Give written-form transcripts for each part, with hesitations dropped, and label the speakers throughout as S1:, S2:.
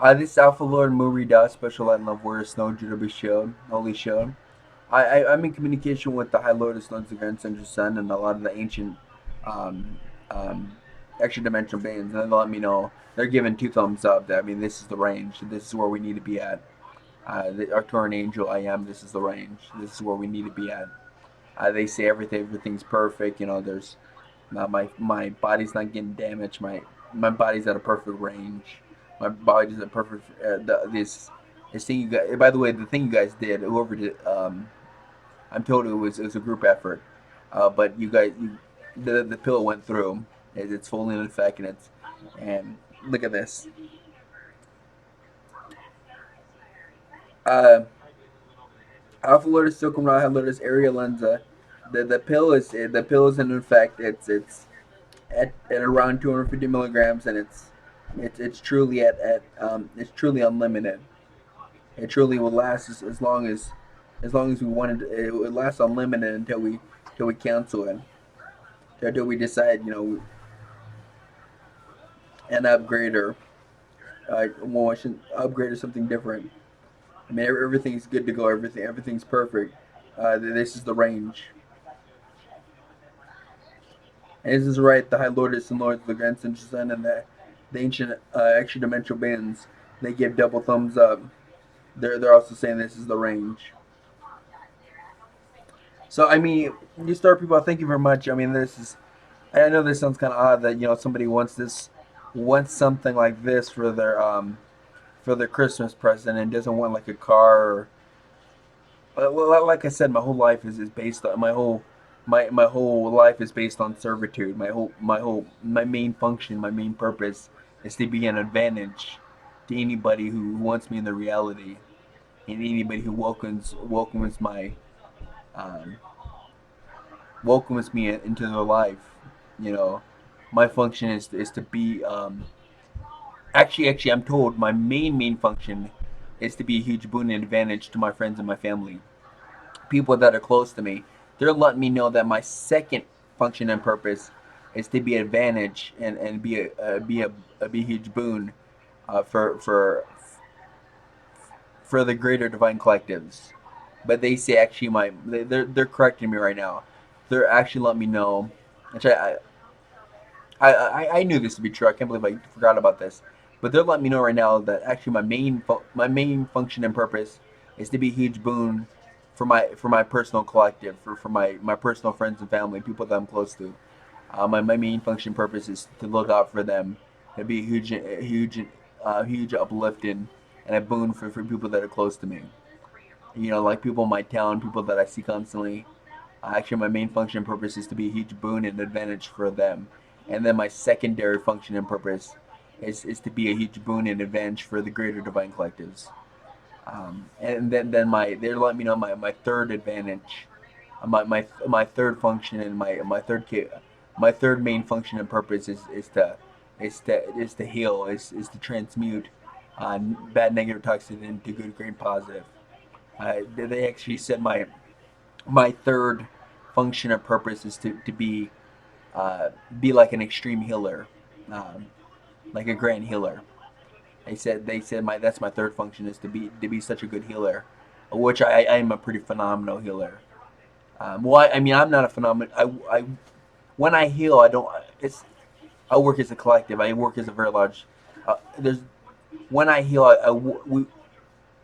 S1: This Alpha Lord MuRiDa, Special Light and Love Warrior Snow Judah be Shield, Holy Shield. I'm in communication with the High Lord of Snows, the Grand Central Sun, and a lot of the ancient um, um, extra dimensional beings. And they let me know they're giving two thumbs up. That I mean, this is the range. This is where we need to be at. The Arcturian Angel I am. This is the range. This is where we need to be at. They say everything's perfect. You know, there's my body's not getting damaged. My body's at a perfect range. My body's at perfect. This thing you guys. By the way, the thing you guys did, whoever did, I'm told it was a group effort, but the pill went through. It's fully in effect, and look at this. Uh, Alpha Lotus, Silcum High Lotus, Area Lenza. The pill is in effect. It's at around 250 milligrams, and it's truly it's truly unlimited. It truly will last as long as we wanted. It will last unlimited until we cancel it. Until we decide, an upgrade or well, I should upgrade or something different. I mean, everything's good to go. Everything's perfect. This is the range. And this is right. The High Lords and Lords of the Grand Central Sun and the ancient extra dimensional bands, they give double thumbs up. They're also saying this is the range. So I mean, you start people. Thank you very much. I mean, this is. I know this sounds kind of odd that somebody wants something like this for their Christmas present and doesn't want like a car or well, like I said, my whole life is based on my whole life is based on servitude. My main function, my main purpose is to be an advantage to anybody who wants me in the reality, and anybody who um, welcomes me into their life. You know, my function is to be actually I'm told my main function is to be a huge boon and advantage to my friends and my family, people that are close to me. They're letting me know that my second function and purpose is to be an advantage and be a huge boon for the greater divine collectives. But they say actually they're correcting me right now. They're actually letting me know, which I knew this to be true. I can't believe I forgot about this. But they're letting me know right now that actually my main function and purpose is to be a huge boon for my personal collective, for my personal friends and family, people that I'm close to. My main function purpose is to look out for them, to be a huge uplifting and a boon for people that are close to me. Like people in my town, people that I see constantly. Actually, my main function and purpose is to be a huge boon and advantage for them. And then my secondary function and purpose is to be a huge boon and advantage for the greater divine collectives. And then they're letting me know my third advantage, my third function and my third main function and purpose is to heal, is to transmute bad negative toxin into good, great, positive. They actually said my third function or purpose is to be like an extreme healer, um, like a grand healer. They said my that's my third function is to be such a good healer, which I am a pretty phenomenal healer. Well, I mean I'm not a phenomenal. I when I heal I don't. I work as a collective. I work as a very large. There's when I heal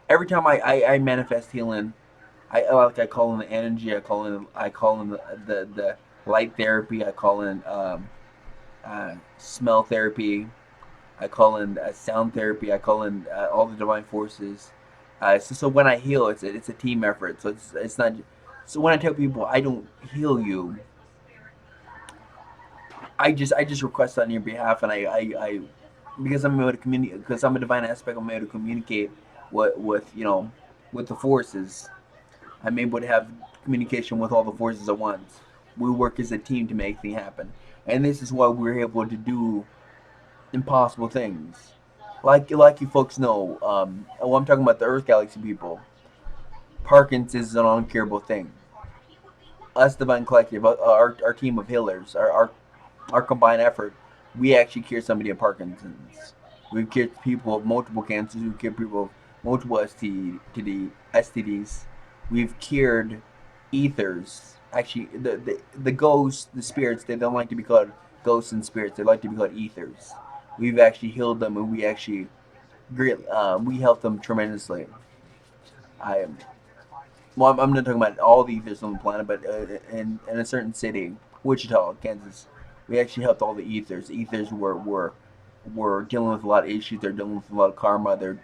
S1: every time I manifest healing. I call in the energy. I call in the light therapy. I call in smell therapy. I call in sound therapy. I call in all the divine forces. So when I heal, it's a team effort. So it's not. So when I tell people I don't heal you, I just request on your behalf, and I because I'm able to communicate, because I'm a divine aspect. I'm able to communicate with the forces. I'm able to have communication with all the forces at once. We work as a team to make things happen, and this is why we're able to do impossible things. Like you folks know, well, I'm talking about the Earth Galaxy people. Parkinson's is an uncurable thing. Us, Divine Collective, our team of healers, our combined effort, we actually cure somebody of Parkinson's. We've cured people of multiple cancers. We've cured people of multiple STDs. We've cured ethers. Actually, the ghosts, the spirits, they don't like to be called ghosts and spirits. They like to be called ethers. We've actually healed them, and we helped them tremendously. I am Well, I'm not talking about all the ethers on the planet, but in a certain city, Wichita, Kansas, we actually helped all the ethers. Ethers were dealing with a lot of issues. They're dealing with a lot of karma. They're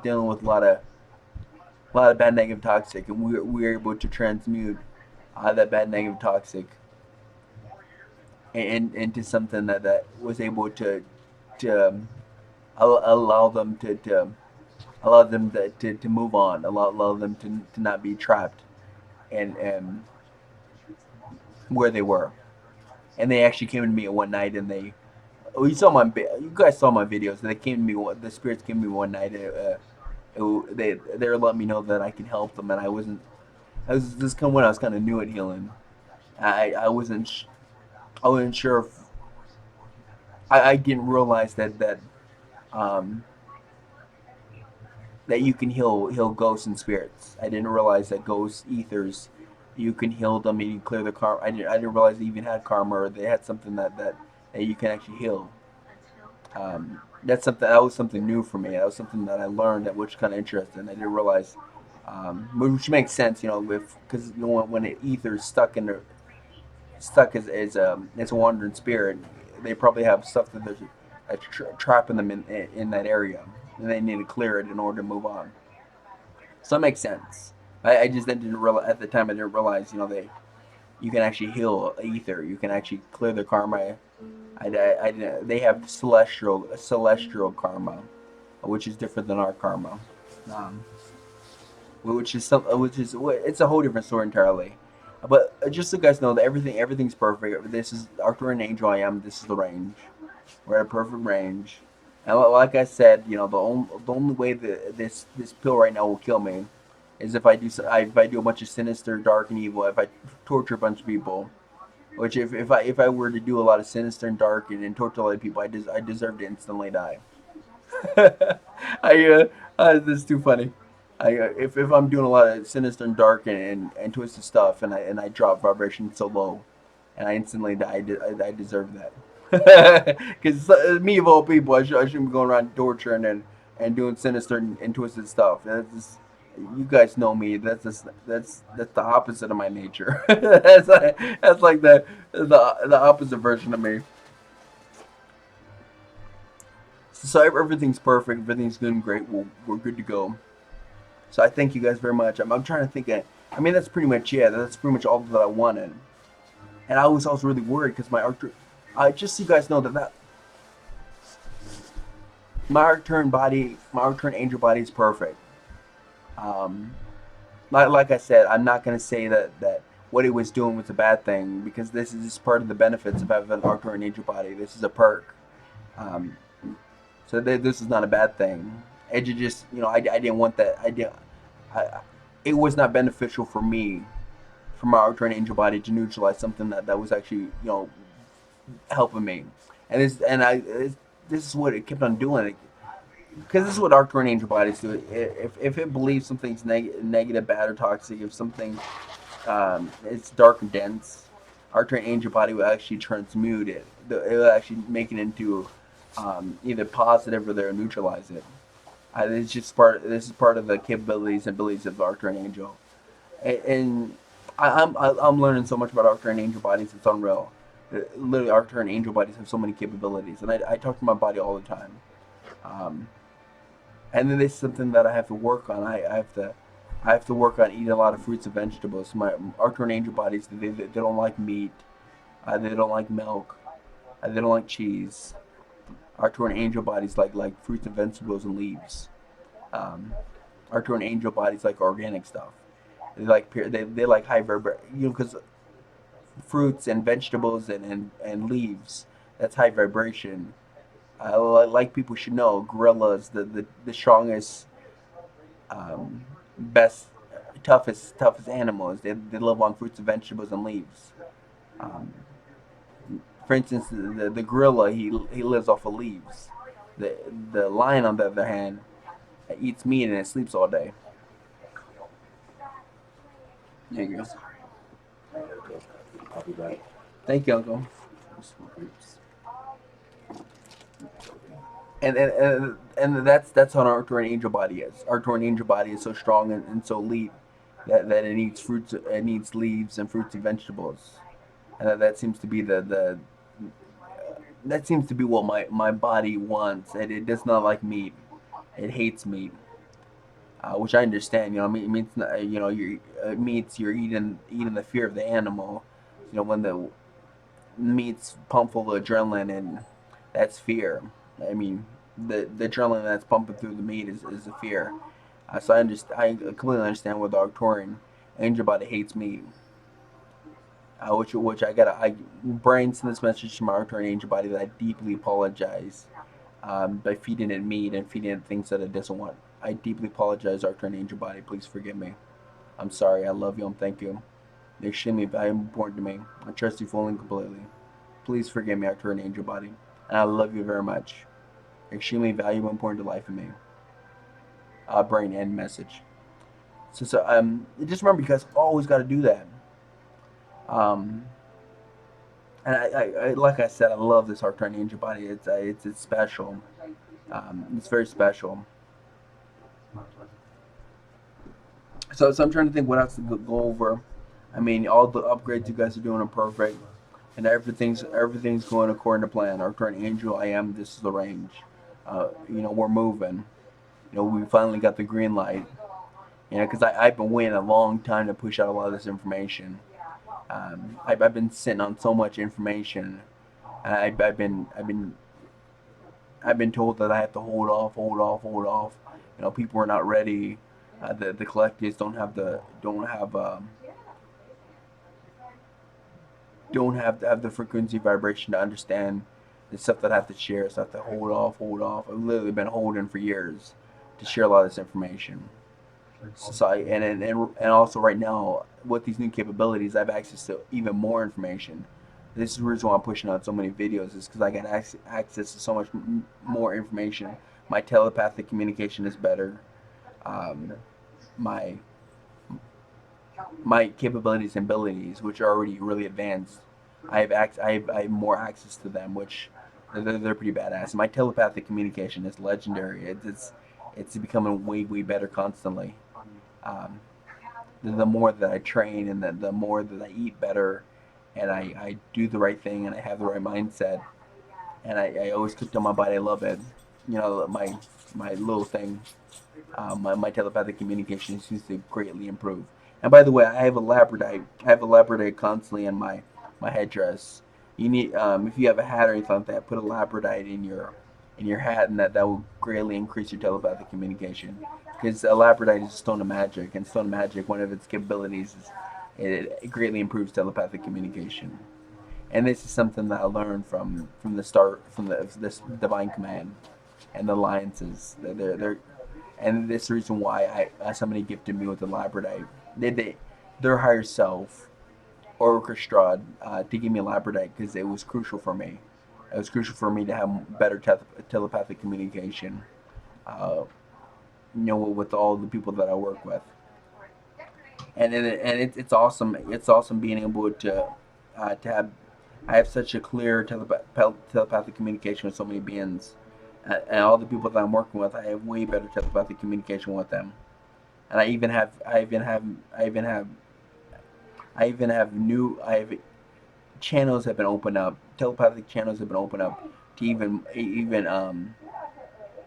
S1: dealing with a lot of bad negative toxic, and we were able to transmute that bad negative toxic into something that was able to allow them to move on, allow them to not be trapped and where they were. And they actually came to me one night, and you guys saw my videos. They came to me. The spirits came to me one night. They were letting me know that I could help them, and I wasn't. I was this kind of when I was kind of new at healing. I wasn't. I wasn't sure if I didn't realize um, that you can heal ghosts and spirits. I didn't realize that ghosts, ethers, you can heal them and you can clear the karma. I didn't realize they even had karma, or they had something that you can actually heal. That was something new for me. That was something that I learned, that which kind of interesting. I didn't realize, which makes sense, because when an ether is stuck as a wandering spirit, they probably have stuff that there's trapping them in that area, and they need to clear it in order to move on. So it makes sense. I just didn't realize at the time. I didn't realize, they you can actually heal ether. You can actually clear their karma. I didn't. They have celestial karma, which is different than our karma. Um, which is it's a whole different story entirely. But just so you guys know that everything's perfect. This is Arcturian Angel I am. This is the range. We're at a perfect range. And like I said, the only way that this pill right now will kill me is if I do a bunch of sinister, dark, and evil. If I torture a bunch of people, which if I were to do a lot of sinister and dark and torture a lot of people, I deserve to instantly die. This is too funny. If I'm doing a lot of sinister and dark and twisted stuff, and I drop vibration so low, and I instantly die, I deserve that. Because me of all people, I shouldn't be going around torturing and doing sinister and twisted stuff. You guys know me. That's the opposite of my nature. That's like the opposite version of me. So everything's perfect. Everything's going great. We're good to go. So I thank you guys very much. I'm trying to think. I mean, that's pretty much it. That's pretty much all that I wanted. And I was really worried because just so you guys know that my Arcturian angel body is perfect. Um, like I said, I'm not gonna say that what it was doing was a bad thing, because this is just part of the benefits of having an Arcturian angel body. This is a perk. Um, so this is not a bad thing. I didn't want that. I, it was not beneficial for me, for my Arcturian angel body, to neutralize something that was actually, helping me. And this is what it kept on doing. Because this is what Arcturian angel bodies do. If it believes something's negative, bad, or toxic, if something it's dark and dense, Arcturian angel body will actually transmute it. It will actually make it into either positive, or they'll neutralize it. This is part of the capabilities and abilities of the Arcturian angel. And I'm learning so much about Arcturian angel bodies. It's unreal. Literally, Arcturian angel bodies have so many capabilities, and I talk to my body all the time. Um, and then there's something that I have to work on. I have to work on eating a lot of fruits and vegetables. My Arcturian angel bodies, they don't like meat. They don't like milk. They don't like cheese. Arcturian angel bodies like fruits and vegetables and leaves. Um, Arcturian angel bodies like organic stuff. They like high vibration. Because fruits and vegetables and leaves, that's high vibration. Like people should know, gorillas, the strongest, best, toughest animals. They live on fruits and vegetables and leaves. Um, for instance, the gorilla, he lives off of leaves. The the lion, on the other hand, eats meat and it sleeps all day. There you go.
S2: I'll be back.
S1: Thank you, Uncle. And that's how an Arcturian angel body is. Arcturian angel body is so strong and so elite that it eats fruits, it needs leaves and fruits and vegetables, and that seems to be the that seems to be what my body wants. It does not like meat. It hates meat, which I understand. You know, meat's not, you know, meats, you're eating the fear of the animal. You know, when the meat's pumped full of adrenaline, and that's fear. I mean, the adrenaline that's pumping through the meat is a fear. So I completely understand why the Arcturian angel body hates meat. Which I brain send this message to my Arcturian angel body that I deeply apologize by feeding it meat and feeding it things that it doesn't want. I deeply apologize, Arcturian angel body. Please forgive me. I'm sorry. I love you and thank you. You're extremely valuable and important to me. I trust you fully and completely. Please forgive me, Arcturian angel body. And I love you very much. You're extremely valuable and important to life in me. Brain end message. Just remember, you guys always got to do that. Um, and like I said, I love this Arcturian angel body. It's special. It's very special. So I'm trying to think what else to go over. I mean, all the upgrades you guys are doing are perfect, and everything's going according to plan. Arcturian angel, I am. This is the range. We're moving. We finally got the green light. Because I've been waiting a long time to push out a lot of this information. I've been sitting on so much information. I've been told that I have to hold off, hold off, hold off. People are not ready. The collectives don't have the frequency vibration to understand the stuff that I have to share. So I have to hold off, hold off. I've literally been holding for years to share a lot of this information. And also right now with these new capabilities, I have access to even more information. This is the reason why I'm pushing out so many videos, is because I got access to so much more information. My telepathic communication is better. Um, my my capabilities and abilities, which are already really advanced, I have more access to them, which they're pretty badass. My telepathic communication is legendary. It's becoming way better constantly. Um, the more that I train and the more that I eat better, and I do the right thing and I have the right mindset, and I always cook on my body. I love it. My little thing. My telepathic communication seems to greatly improve. And by the way, I have a labradorite. I have a labradorite constantly in my headdress. You need if you have a hat or anything like that, put a labradorite in your hat, and that will greatly increase your telepathic communication. Because a labradorite is a stone of magic, and stone of magic, one of its capabilities is it greatly improves telepathic communication. And this is something that I learned from the start from this divine command and the alliances. And this is the reason why somebody gifted me with the labradorite. Their higher self orchestrated to give me a labradorite because it was crucial for me. It was crucial for me to have better telepathic communication. Uh, with all the people that I work with, it's awesome. It's awesome being able to have I have such a clear telepathic communication with so many beings, and all the people that I'm working with, I have way better telepathic communication with them. And I have channels have been opened up, telepathic channels have been opened up to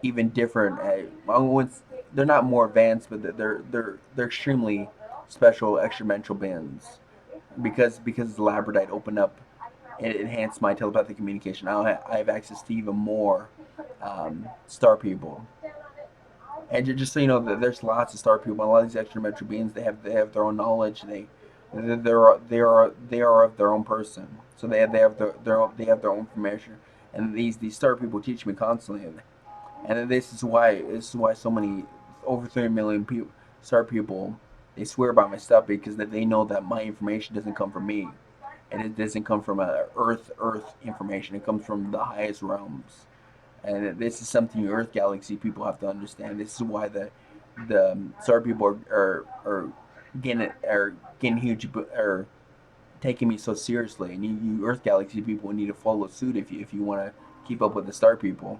S1: even different. They're not more advanced, but they're extremely special extradimensional beings because the labradorite opened up and it enhanced my telepathic communication. I have access to even more star people. And just so you know, there's lots of star people. A lot of these extraterrestrial beings, they have their own knowledge. They are of their own person. So they have their own information. And these star people teach me constantly. And this is why so many over 3 million people star people, they swear by my stuff because they know that my information doesn't come from me, and it doesn't come from earth information. It comes from the highest realms. And this is something you Earth Galaxy people have to understand. This is why the Star people getting huge are taking me so seriously. And you Earth Galaxy people need to follow suit if you want to keep up with the Star people.